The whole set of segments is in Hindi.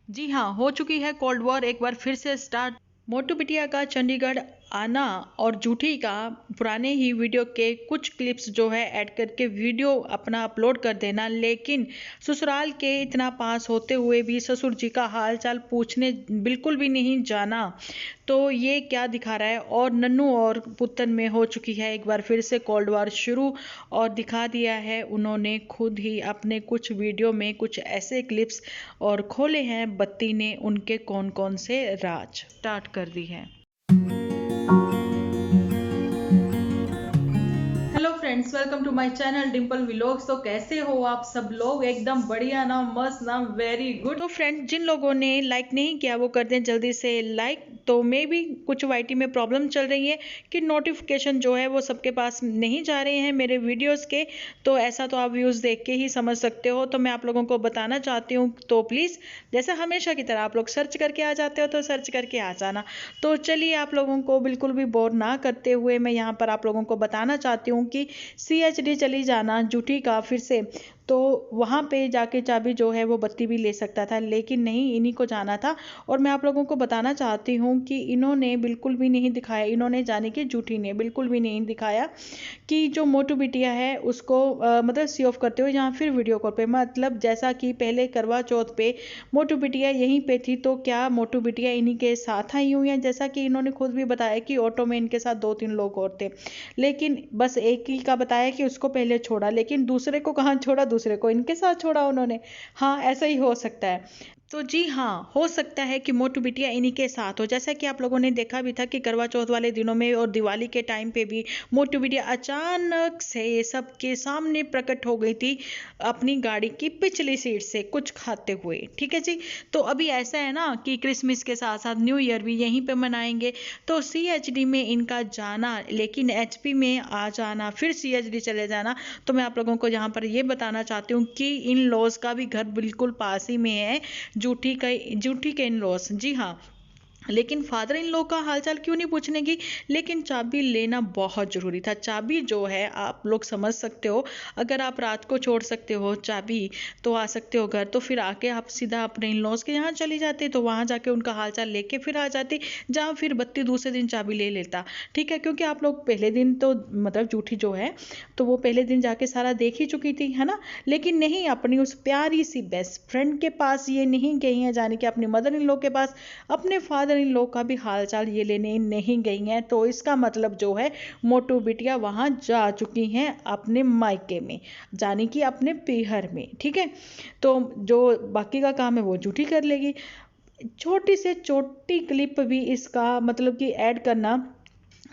जी हाँ, हो चुकी है कोल्ड वॉर एक बार फिर से स्टार्ट। मोटू बिटिया का चंडीगढ़ आना और जूठी का पुराने ही वीडियो के कुछ क्लिप्स जो है ऐड करके वीडियो अपना अपलोड कर देना, लेकिन ससुराल के इतना पास होते हुए भी ससुर जी का हाल चाल पूछने बिल्कुल भी नहीं जाना। तो ये क्या दिखा रहा है। और नन्नू और पुत्तन में हो चुकी है एक बार फिर से कोल्ड वॉर शुरू, और दिखा दिया है उन्होंने खुद ही अपने कुछ वीडियो में कुछ ऐसे क्लिप्स, और खोले हैं बत्ती ने उनके कौन कौन से राज। स्टार्ट कर दी है। Hello friends, welcome to my channel Dimple vlogs. तो कैसे हो आप सब लोग? एकदम बढ़िया ना, मस्त ना, वेरी गुड। तो फ्रेंड्स, जिन लोगों ने लाइक नहीं किया वो कर दें जल्दी से लाइक। तो मे भी कुछ वाईटी में प्रॉब्लम चल रही है कि नोटिफिकेशन जो है वो सबके पास नहीं जा रहे हैं मेरे वीडियोस के। तो ऐसा तो आप व्यूज़ देख के ही समझ सकते हो। तो मैं आप लोगों को बताना चाहती हूँ, तो प्लीज़ जैसे हमेशा की तरह आप लोग सर्च करके आ जाते हो तो सर्च करके आ जाना। तो चलिए, आप लोगों को बिल्कुल भी बोर ना करते हुए मैं यहाँ पर आप लोगों को बताना चाहती हूँ कि CHD चली जाना जूठी का फिर से। तो वहाँ पे जाके चाबी जो है वो बत्ती भी ले सकता था, लेकिन नहीं, इन्हीं को जाना था। और मैं आप लोगों को बताना चाहती हूँ कि इन्होंने बिल्कुल भी नहीं दिखाया, इन्होंने जाने की जूठी ने बिल्कुल भी नहीं दिखाया कि जो मोटू बिटिया है उसको मतलब सी ऑफ करते हुए, या फिर वीडियो कॉल पे। मतलब जैसा कि पहले करवा चौथ पे मोटू बिटिया यहीं पे थी, तो क्या मोटू बिटिया इन्हीं के साथ आई हुई है? जैसा कि इन्होंने खुद भी बताया कि ऑटो में इनके साथ 2-3 लोग और थे, लेकिन बस एक ही का बताया कि उसको पहले छोड़ा, लेकिन दूसरे को कहाँ छोड़ा? दूसरे को इनके साथ छोड़ा उन्होंने। हाँ, ऐसा ही हो सकता है। तो जी हाँ, हो सकता है कि मोटू बिटिया इन्हीं के साथ हो। जैसा कि आप लोगों ने देखा भी था कि करवा चौथ वाले दिनों में और दिवाली के टाइम पे भी मोटू बिटिया अचानक से सबके सामने प्रकट हो गई थी अपनी गाड़ी की पिछली सीट से कुछ खाते हुए। ठीक है जी। तो अभी ऐसा है ना कि क्रिसमस के साथ साथ न्यू ईयर भी यहीं पे मनाएंगे। तो CHD में इनका जाना, लेकिन HP में आ जाना, फिर CHD चले जाना। तो मैं आप लोगों को यहाँ पर ये बताना चाहती हूँ कि इन लॉज का भी घर बिल्कुल पास ही में है, जूठी के इन लॉस। जी हाँ, लेकिन फादर इन लॉ का हालचाल क्यों नहीं पूछने की? लेकिन चाबी लेना बहुत ज़रूरी था। चाबी जो है आप लोग समझ सकते हो, अगर आप रात को छोड़ सकते हो चाबी तो आ सकते हो घर, तो फिर आके आप सीधा अपने इन लॉज के यहाँ चली जाती, तो वहाँ जाके उनका हालचाल लेके फिर आ जाती, जहाँ फिर बत्ती दूसरे दिन चाबी ले लेता। ठीक है, क्योंकि आप लोग पहले दिन तो मतलब जूठी जो है तो वो पहले दिन जाके सारा देख ही चुकी थी, है ना। लेकिन नहीं, अपनी उस प्यारी सी बेस्ट फ्रेंड के पास ये नहीं गई हैं, जाने कि अपनी मदर इन लॉ के पास अपने फादर इन लॉ का भी हालचाल ये लेने नहीं गई हैं। तो इसका मतलब जो है मोटू बिटिया वहां जा चुकी हैं अपने मायके में, जाने कि अपने पीहर में। ठीक है, तो जो बाकी का काम है वो जूठी कर लेगी। छोटी से छोटी क्लिप भी इसका मतलब कि ऐड करना,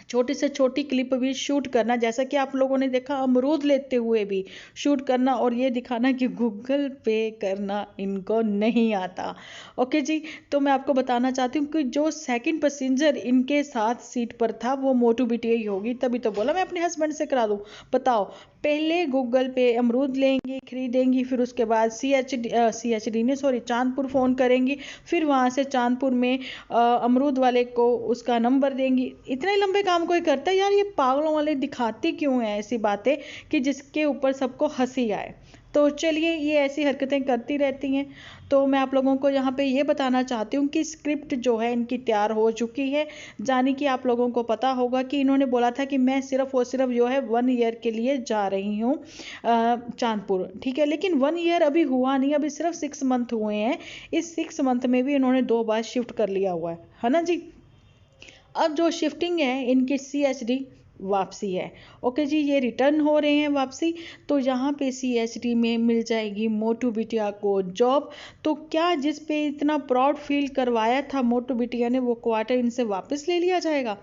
छोटी से छोटी क्लिप भी शूट करना, जैसा कि आप लोगों ने देखा अमरूद लेते हुए भी शूट करना, और ये दिखाना कि गूगल पे करना इनको नहीं आता। ओके जी। तो मैं आपको बताना चाहती हूँ कि जो सेकंड पैसेंजर इनके साथ सीट पर था वो मोटू बिटिया ही होगी, तभी तो बोला मैं अपने हस्बैंड से करा दूँ। बताओ, पहले गूगल पे अमरूद लेंगी, खरीदेंगी, फिर उसके बाद CHD ने सॉरी चांदपुर फ़ोन करेंगी, फिर वहाँ से चांदपुर में अमरूद वाले को उसका नंबर देंगी। इतने लंबे काम कोई करता है यार? ये पागलों वाले दिखाती क्यों हैं ऐसी बातें कि जिसके ऊपर सबको हंसी आए? तो चलिए, ये ऐसी हरकतें करती रहती हैं। तो मैं आप लोगों को यहाँ पे ये बताना चाहती हूँ कि स्क्रिप्ट जो है इनकी तैयार हो चुकी है। जाने कि आप लोगों को पता होगा कि इन्होंने बोला था कि मैं सिर्फ और सिर्फ जो है 1 ईयर के लिए जा रही हूँ चांदपुर। ठीक है, लेकिन 1 ईयर अभी हुआ नहीं, अभी सिर्फ 6 मंथ हुए हैं। इस 6 मंथ में भी इन्होंने 2 बार शिफ्ट कर लिया हुआ है ना जी। अब जो शिफ्टिंग है इनकी CHD वापसी है। ओके जी, ये रिटर्न हो रहे हैं वापसी। तो यहाँ पे CHD में मिल जाएगी मोटू बिटिया को जॉब। तो क्या जिस पे इतना प्राउड फील करवाया था मोटू बिटिया ने, वो क्वार्टर इनसे वापस ले लिया जाएगा?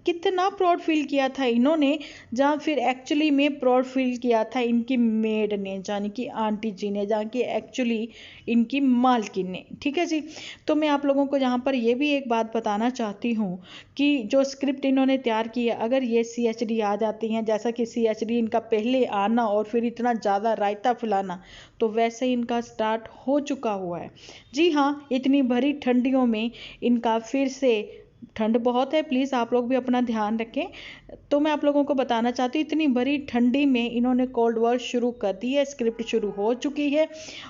कितना प्राउड फील किया था इन्होंने, जहाँ फिर एक्चुअली में प्राउड फील किया था इनकी मेड ने, यानी कि आंटी जी ने, जहाँ की एक्चुअली इनकी मालकिन ने। ठीक है जी। तो मैं आप लोगों को यहाँ पर ये भी एक बात बताना चाहती हूँ कि जो स्क्रिप्ट इन्होंने तैयार की है, अगर ये CHD आ जाती हैं, जैसा कि CHD इनका पहले आना और फिर इतना ज़्यादा रायता फुलाना, तो वैसे ही इनका स्टार्ट हो चुका हुआ है। जी हाँ, इतनी भरी ठंडियों में इनका फिर से ठंड बहुत है, प्लीज़ आप लोग भी अपना ध्यान रखें। तो मैं आप लोगों को बताना चाहती हूँ, इतनी बड़ी ठंडी में इन्होंने कोल्ड वॉर शुरू कर दी है, स्क्रिप्ट शुरू हो चुकी है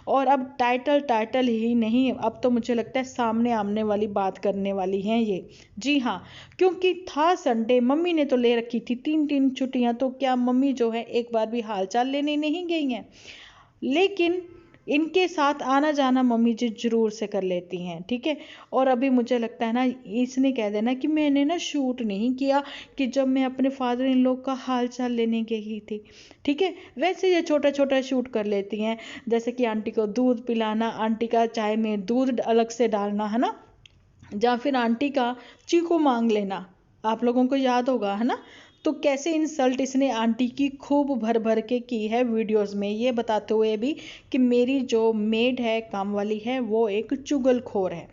और अब टाइटल ही नहीं, अब तो मुझे लगता है सामने आमने वाली बात करने वाली हैं ये। जी हाँ, क्योंकि था संडे, मम्मी ने तो ले रखी थी 3 छुट्टियां, तो क्या मम्मी जो है एक बार भी हालचाल लेने नहीं गई हैं? लेकिन इनके साथ आना जाना मम्मी जी जरूर से कर लेती हैं, ठीक है। और अभी मुझे लगता है ना, इसने कह देना कि मैंने ना शूट नहीं किया कि जब मैं अपने फादर इन लोग का हाल चाल लेने गई थी, ठीक है। वैसे ये छोटा छोटा शूट कर लेती हैं, जैसे कि आंटी को दूध पिलाना, आंटी का चाय में दूध अलग से डालना, है ना, या फिर आंटी का चीकू मांग लेना, आप लोगों को याद होगा, है ना। तो कैसे इंसल्ट इसने आंटी की खूब भर भर के की है वीडियोस में, ये बताते हुए भी कि मेरी जो मेड है, काम वाली है, वो एक चुगलखोर है।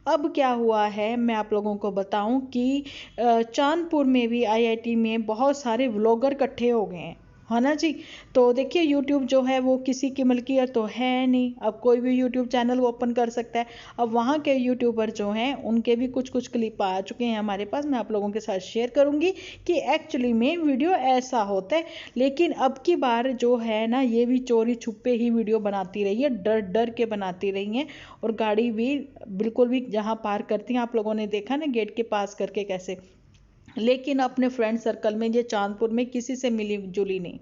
अब क्या हुआ है मैं आप लोगों को बताऊं कि चांदपुर में भी आईआईटी में बहुत सारे व्लॉगर इकट्ठे हो गए हैं, है ना जी। तो देखिए यूट्यूब जो है वो किसी की मलकियत तो है नहीं, अब कोई भी यूट्यूब चैनल ओपन कर सकता है। अब वहाँ के यूट्यूबर जो हैं उनके भी कुछ कुछ क्लिप आ चुके हैं हमारे पास, मैं आप लोगों के साथ शेयर करूंगी कि एक्चुअली में वीडियो ऐसा होता है। लेकिन अब की बार जो है ना, ये भी चोरी छुपे ही वीडियो बनाती रही है, डर डर के बनाती रही हैं, और गाड़ी भी बिल्कुल भी जहाँ पार्क करती हैं, आप लोगों ने देखा ना गेट के पास करके कैसे। लेकिन अपने फ्रेंड सर्कल में ये चांदपुर में किसी से मिली जुली नहीं,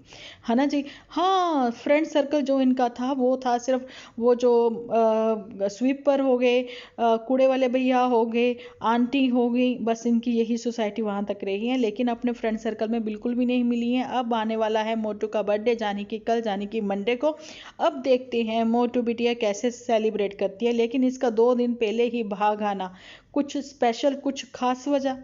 है ना जी। हाँ, फ्रेंड सर्कल जो इनका था वो था सिर्फ वो जो स्वीपर हो गए, कूड़े वाले भैया हो गए, आंटी हो गई, बस इनकी यही सोसाइटी वहाँ तक रही है। लेकिन अपने फ्रेंड सर्कल में बिल्कुल भी नहीं मिली हैं। अब आने वाला है मोटू का बर्थडे, जाने की कल, जाने की मंडे को। अब देखते हैं मोटू बिटिया कैसे सेलिब्रेट करती है। लेकिन इसका 2 दिन पहले ही भाग आना, कुछ स्पेशल, कुछ खास वजह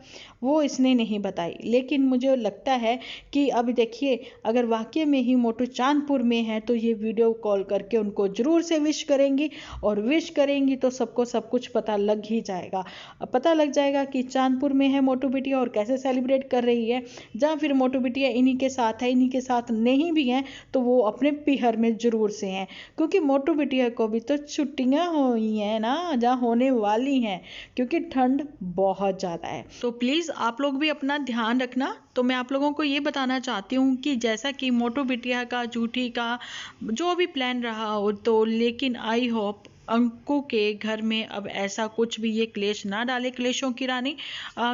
वो इसने नहीं बताई। लेकिन मुझे लगता है कि अब देखिए, अगर वाकई में ही मोटू चांदपुर में है तो ये वीडियो कॉल करके उनको जरूर से विश करेंगी, और विश करेंगी तो सबको सब कुछ पता लग ही जाएगा। अब पता लग जाएगा कि चांदपुर में है मोटू बिटिया और कैसे सेलिब्रेट कर रही है। जहाँ फिर मोटू बिटिया इन्हीं के साथ है, इन्हीं के साथ नहीं भी हैं तो वो अपने पिहर में जरूर से हैं, क्योंकि मोटू बिटिया को भी तो छुट्टियां हुई हैं ना, जहाँ होने वाली हैं, क्योंकि ठंड बहुत ज़्यादा है। तो प्लीज़ आप लोग भी अपना ध्यान रखना। तो मैं आप लोगों को ये बताना चाहती हूँ कि जैसा कि मोटू बिटिया का, जूठी का जो भी प्लान रहा हो, तो लेकिन आई होप अंकु के घर में अब ऐसा कुछ भी ये क्लेश ना डाले। क्लेशों की रानी,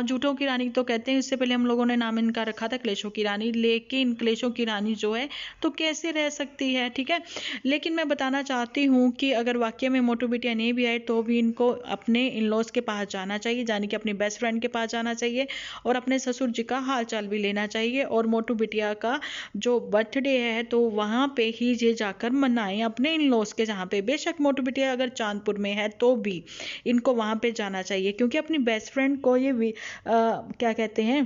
झूठों की रानी तो कहते हैं, इससे पहले हम लोगों ने नाम इनका रखा था क्लेशों की रानी, लेकिन क्लेशों की रानी जो है तो कैसे रह सकती है, ठीक है। लेकिन मैं बताना चाहती हूँ कि अगर वाकई में मोटू बिटिया नहीं भी आए तो भी इनको अपने इन लॉज के पास जाना चाहिए, जाने कि अपनी बेस्ट फ्रेंड के पास जाना चाहिए, और अपने ससुर जी का हाल चाल भी लेना चाहिए। और मोटू बिटिया का जो बर्थडे है तो वहाँ पे ही ये जाकर मनाएं अपने इन लॉज के, जहाँ पे बेशक मोटू बिटिया अगर चांदपुर में है तो भी इनको वहाँ पे जाना चाहिए, क्योंकि अपनी बेस्ट फ्रेंड को ये क्या कहते हैं,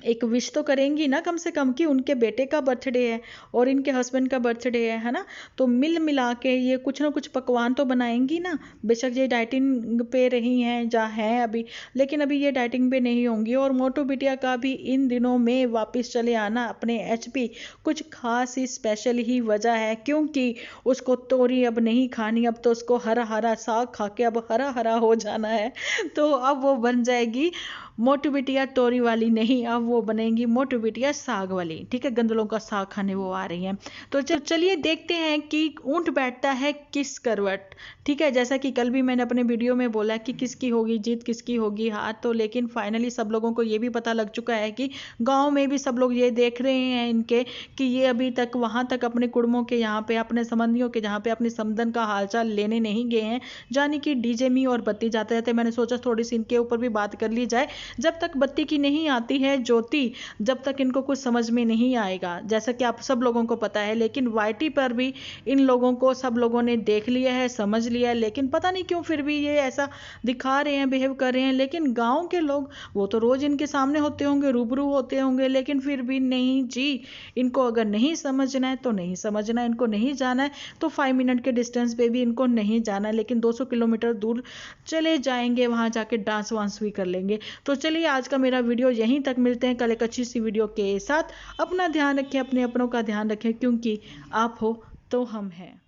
एक विश तो करेंगी ना कम से कम, कि उनके बेटे का बर्थडे है और इनके हस्बैंड का बर्थडे है ना। तो मिल मिला के ये कुछ ना कुछ पकवान तो बनाएंगी ना। बेशक ये डाइटिंग पे रही हैं जहाँ हैं अभी, लेकिन अभी ये डाइटिंग पे नहीं होंगी। और मोटू बिटिया का भी इन दिनों में वापस चले आना अपने एचपी कुछ खास ही स्पेशल ही वजह है, क्योंकि उसको तोरी अब नहीं खानी, अब तो उसको हरा हरा साग खा के अब हरा हरा हो जाना है। तो अब वो बन जाएगी मोटू बिटिया तोरी वाली नहीं, अब वो बनेगी मोटू बिटिया साग वाली, ठीक है। गंदलों का साग खाने वो आ रही हैं। तो चलिए देखते हैं कि ऊंट बैठता है किस करवट, ठीक है। जैसा कि कल भी मैंने अपने वीडियो में बोला कि किसकी होगी जीत, किसकी होगी हार। तो लेकिन फाइनली सब लोगों को ये भी पता लग चुका है कि गाँव में भी सब लोग ये देख रहे हैं इनके, कि ये अभी तक वहाँ तक अपने कुड़मों के यहाँ पे, अपने संबंधियों के जहाँ पे अपने समधन का हालचाल लेने नहीं गए हैं। जाने की डीजे मी और बत्ती जाते जाते मैंने सोचा थोड़ी सी इनके ऊपर भी बात कर ली जाए। जब तक बत्ती की नहीं आती है ज्योति, जब तक इनको कुछ समझ में नहीं आएगा, जैसा कि आप सब लोगों को पता है। लेकिन वाईटी पर भी इन लोगों को सब लोगों ने देख लिया है, समझ लिया है, लेकिन पता नहीं क्यों फिर भी ये ऐसा दिखा रहे हैं, बिहेव कर रहे हैं। लेकिन गांव के लोग वो तो रोज इनके सामने होते होंगे, रूबरू होते होंगे, लेकिन फिर भी नहीं जी। इनको अगर नहीं समझना है तो नहीं समझना है, इनको नहीं जाना है तो 5 मिनट के डिस्टेंस पे भी इनको नहीं जाना है, लेकिन 200 किलोमीटर दूर चले जाएंगे, वहां जाके डांस वांस भी कर लेंगे। तो चलिए आज का मेरा वीडियो यहीं तक, मिलते हैं कल एक अच्छी सी वीडियो के साथ। अपना ध्यान रखें, अपने अपनों का ध्यान रखें, क्योंकि आप हो तो हम हैं।